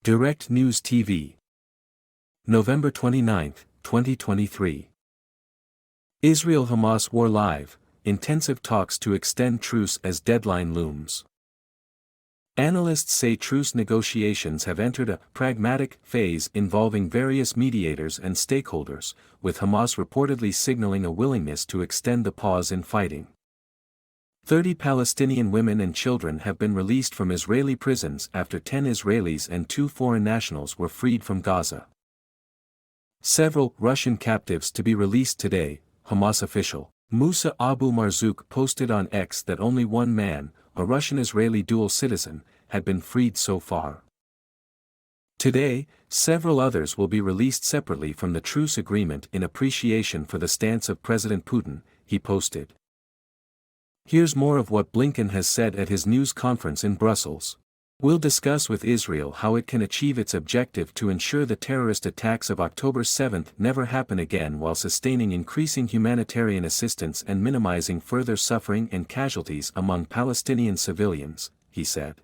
Direct News TV. November 29, 2023. Israel-Hamas war live, intensive talks to extend truce as deadline looms. Analysts say truce negotiations have entered a pragmatic phase involving various mediators and stakeholders, with Hamas reportedly signaling a willingness to extend the pause in fighting. 30 Palestinian women and children have been released from Israeli prisons after 10 Israelis and 2 foreign nationals were freed from Gaza. Several Russian captives to be released today, Hamas official Musa Abu Marzouk posted on X that only one man, a Russian-Israeli dual citizen, had been freed so far. Today, several others will be released separately from the truce agreement in appreciation for the stance of President Putin, he posted. Here's more of what Blinken has said at his news conference in Brussels. We'll discuss with Israel how it can achieve its objective to ensure the terrorist attacks of October 7 never happen again while sustaining increasing humanitarian assistance and minimizing further suffering and casualties among Palestinian civilians, he said.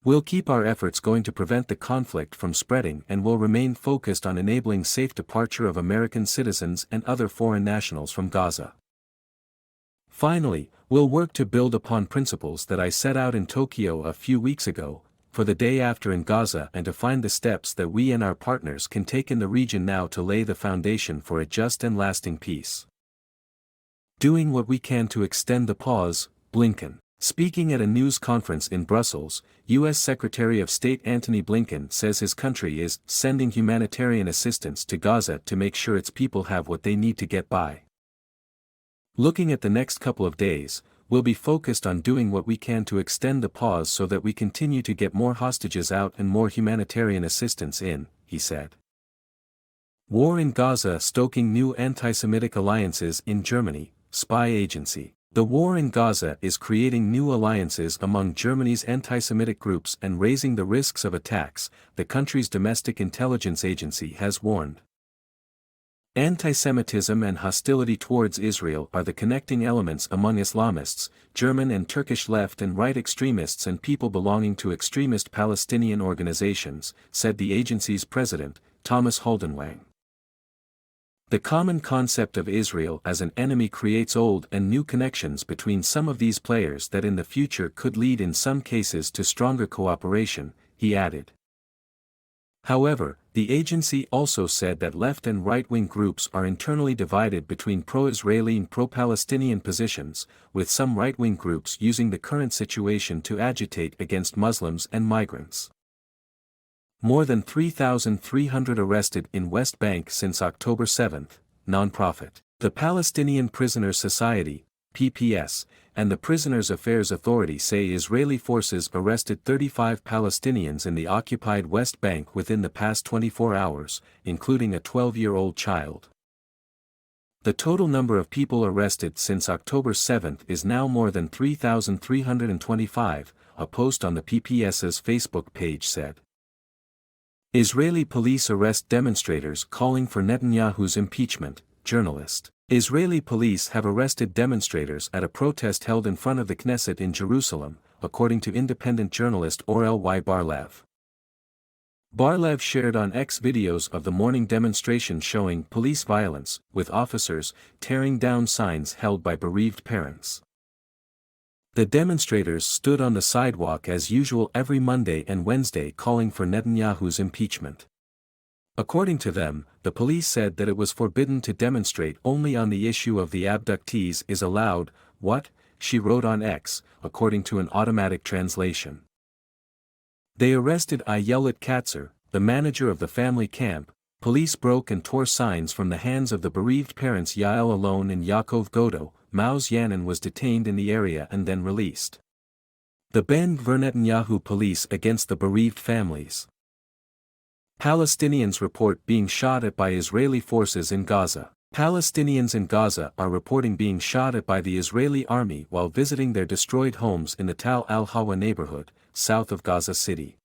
We'll keep our efforts going to prevent the conflict from spreading and will remain focused on enabling safe departure of American citizens and other foreign nationals from Gaza. Finally, we'll work to build upon principles that I set out in Tokyo a few weeks ago, for the day after in Gaza and to find the steps that we and our partners can take in the region now to lay the foundation for a just and lasting peace. Doing what we can to extend the pause, Blinken. Speaking at a news conference in Brussels, U.S. Secretary of State Antony Blinken says his country is sending humanitarian assistance to Gaza to make sure its people have what they need to get by. Looking at the next couple of days, we'll be focused on doing what we can to extend the pause so that we continue to get more hostages out and more humanitarian assistance in, he said. War in Gaza stoking new anti-Semitic alliances in Germany, spy agency. The war in Gaza is creating new alliances among Germany's anti-Semitic groups and raising the risks of attacks, the country's domestic intelligence agency has warned. Anti-Semitism and hostility towards Israel are the connecting elements among Islamists, German and Turkish left and right extremists and people belonging to extremist Palestinian organizations, said the agency's president, Thomas Haldenwang. The common concept of Israel as an enemy creates old and new connections between some of these players that in the future could lead in some cases to stronger cooperation, he added. However, the agency also said that left and right-wing groups are internally divided between pro-Israeli and pro-Palestinian positions, with some right-wing groups using the current situation to agitate against Muslims and migrants. More than 3,300 arrested in West Bank since October 7, nonprofit. The Palestinian Prisoners Society, PPS, and the Prisoners Affairs Authority say Israeli forces arrested 35 Palestinians in the occupied West Bank within the past 24 hours, including a 12-year-old child. The total number of people arrested since October 7 is now more than 3,325, a post on the PPS's Facebook page said. Israeli police arrest demonstrators calling for Netanyahu's impeachment, journalist. Israeli police have arrested demonstrators at a protest held in front of the Knesset in Jerusalem, according to independent journalist Orel Y. Barlev. Barlev shared on X videos of the morning demonstration showing police violence, with officers tearing down signs held by bereaved parents. The demonstrators stood on the sidewalk as usual every Monday and Wednesday calling for Netanyahu's impeachment. According to them, the police said that it was forbidden to demonstrate only on the issue of the abductees is allowed, what, she wrote on X, according to an automatic translation. They arrested Ayelet Katzer, the manager of the family camp. Police broke and tore signs from the hands of the bereaved parents Yael Alon and Yaakov Godo. Maoz Yanin was detained in the area and then released. The Ben Gvir Netanyahu police against the bereaved families. Palestinians report being shot at by Israeli forces in Gaza. Palestinians in Gaza are reporting being shot at by the Israeli army while visiting their destroyed homes in the Tal al-Hawa neighborhood, south of Gaza City.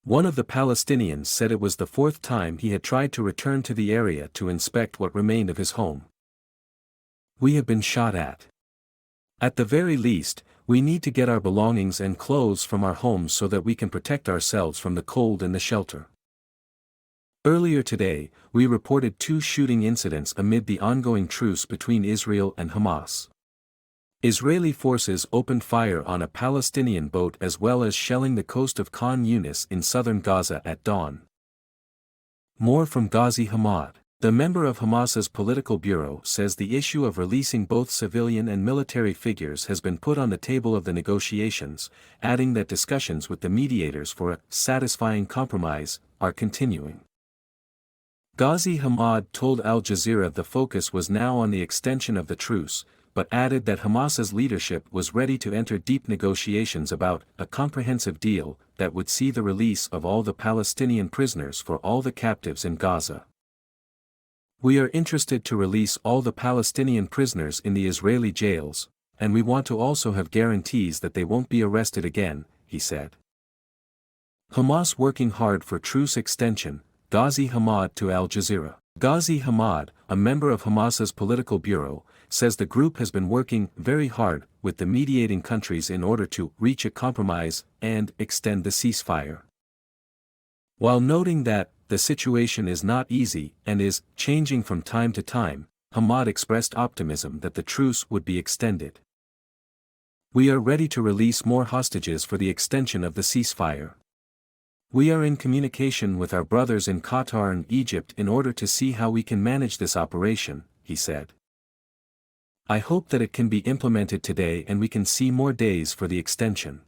One of the Palestinians said it was the 4th time he had tried to return to the area to inspect what remained of his home. We have been shot at. At the very least, We need to get our belongings and clothes from our homes so that we can protect ourselves from the cold and the shelter. Earlier today, we reported 2 shooting incidents amid the ongoing truce between Israel and Hamas. Israeli forces opened fire on a Palestinian boat as well as shelling the coast of Khan Yunis in southern Gaza at dawn. More from Ghazi Hamad. The member of Hamas's political bureau says the issue of releasing both civilian and military figures has been put on the table of the negotiations, adding that discussions with the mediators for a satisfying compromise are continuing. Ghazi Hamad told Al Jazeera the focus was now on the extension of the truce, but added that Hamas's leadership was ready to enter deep negotiations about a comprehensive deal that would see the release of all the Palestinian prisoners for all the captives in Gaza. We are interested to release all the Palestinian prisoners in the Israeli jails, and we want to also have guarantees that they won't be arrested again, he said. Hamas working hard for truce extension, Ghazi Hamad to Al Jazeera. Ghazi Hamad, a member of Hamas's political bureau, says the group has been working very hard with the mediating countries in order to reach a compromise and extend the ceasefire. While noting that the situation is not easy and is changing from time to time, Hamad expressed optimism that the truce would be extended. We are ready to release more hostages for the extension of the ceasefire. We are in communication with our brothers in Qatar and Egypt in order to see how we can manage this operation, he said. I hope that it can be implemented today and we can see more days for the extension.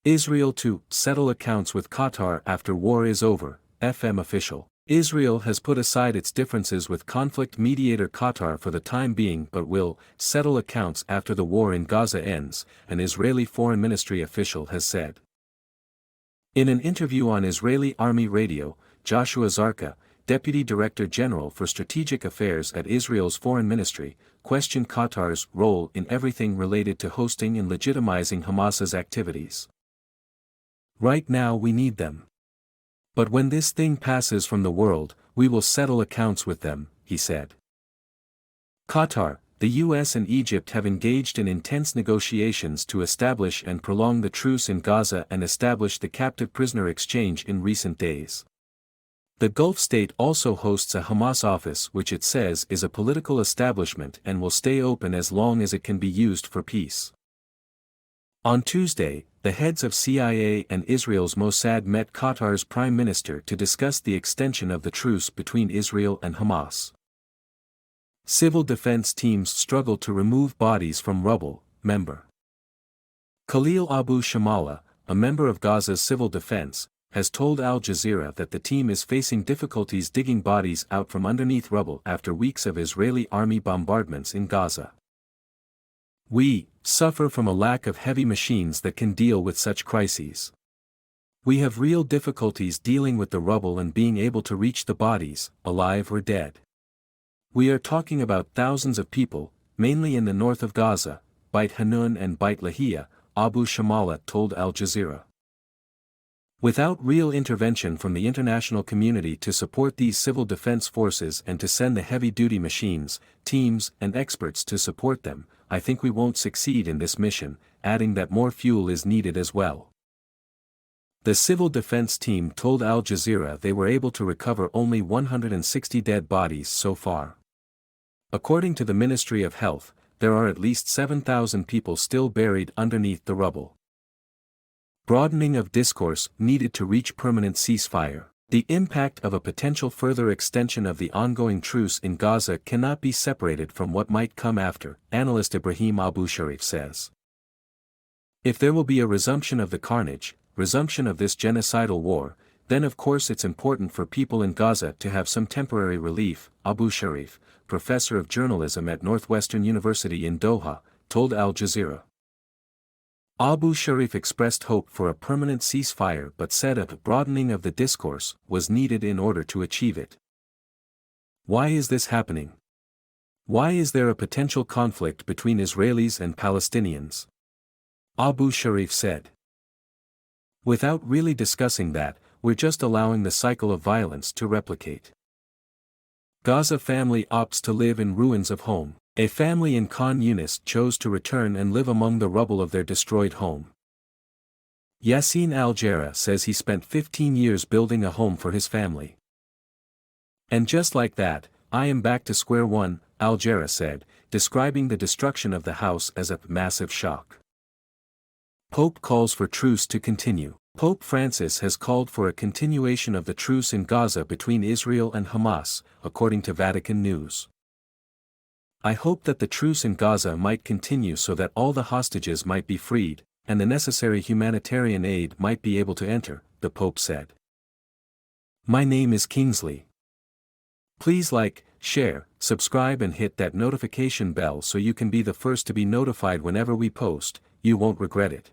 Israel to settle accounts with Qatar after war is over, FM official. Israel has put aside its differences with conflict mediator Qatar for the time being but will settle accounts after the war in Gaza ends, an Israeli foreign ministry official has said. In an interview on Israeli Army Radio, Joshua Zarka, Deputy Director General for Strategic Affairs at Israel's Foreign Ministry, questioned Qatar's role in everything related to hosting and legitimizing Hamas's activities. Right now we need them. But when this thing passes from the world, we will settle accounts with them, he said. Qatar, the US and Egypt have engaged in intense negotiations to establish and prolong the truce in Gaza and establish the captive prisoner exchange in recent days. The Gulf state also hosts a Hamas office which it says is a political establishment and will stay open as long as it can be used for peace. On Tuesday, the heads of CIA and Israel's Mossad met Qatar's prime minister to discuss the extension of the truce between Israel and Hamas. Civil defense teams struggle to remove bodies from rubble, member. Khalil Abu Shamala, a member of Gaza's civil defense, has told Al Jazeera that the team is facing difficulties digging bodies out from underneath rubble after weeks of Israeli army bombardments in Gaza. We suffer from a lack of heavy machines that can deal with such crises. We have real difficulties dealing with the rubble and being able to reach the bodies, alive or dead. We are talking about thousands of people, mainly in the north of Gaza, Beit Hanun and Beit Lahia, Abu Shamala told Al Jazeera. Without real intervention from the international community to support these civil defense forces and to send the heavy-duty machines, teams and experts to support them, I think we won't succeed in this mission, adding that more fuel is needed as well. The civil defense team told Al Jazeera they were able to recover only 160 dead bodies so far. According to the Ministry of Health, there are at least 7,000 people still buried underneath the rubble. Broadening of discourse needed to reach permanent ceasefire. The impact of a potential further extension of the ongoing truce in Gaza cannot be separated from what might come after, analyst Ibrahim Abu Sharif says. If there will be a resumption of the carnage, resumption of this genocidal war, then of course it's important for people in Gaza to have some temporary relief, Abu Sharif, professor of journalism at Northwestern University in Doha, told Al Jazeera. Abu Sharif expressed hope for a permanent ceasefire but said a broadening of the discourse was needed in order to achieve it. Why is this happening? Why is there a potential conflict between Israelis and Palestinians? Abu Sharif said. Without really discussing that, we're just allowing the cycle of violence to replicate. Gaza family opts to live in ruins of home. A family in Khan Yunis chose to return and live among the rubble of their destroyed home. Yassin Al-Jarrah says he spent 15 years building a home for his family. And just like that, I am back to square one, Al-Jarrah said, describing the destruction of the house as a massive shock. Pope calls for truce to continue. Pope Francis has called for a continuation of the truce in Gaza between Israel and Hamas, according to Vatican News. I hope that the truce in Gaza might continue so that all the hostages might be freed, and the necessary humanitarian aid might be able to enter, the Pope said. My name is Kingsley. Please like, share, subscribe and hit that notification bell so you can be the first to be notified whenever we post. You won't regret it.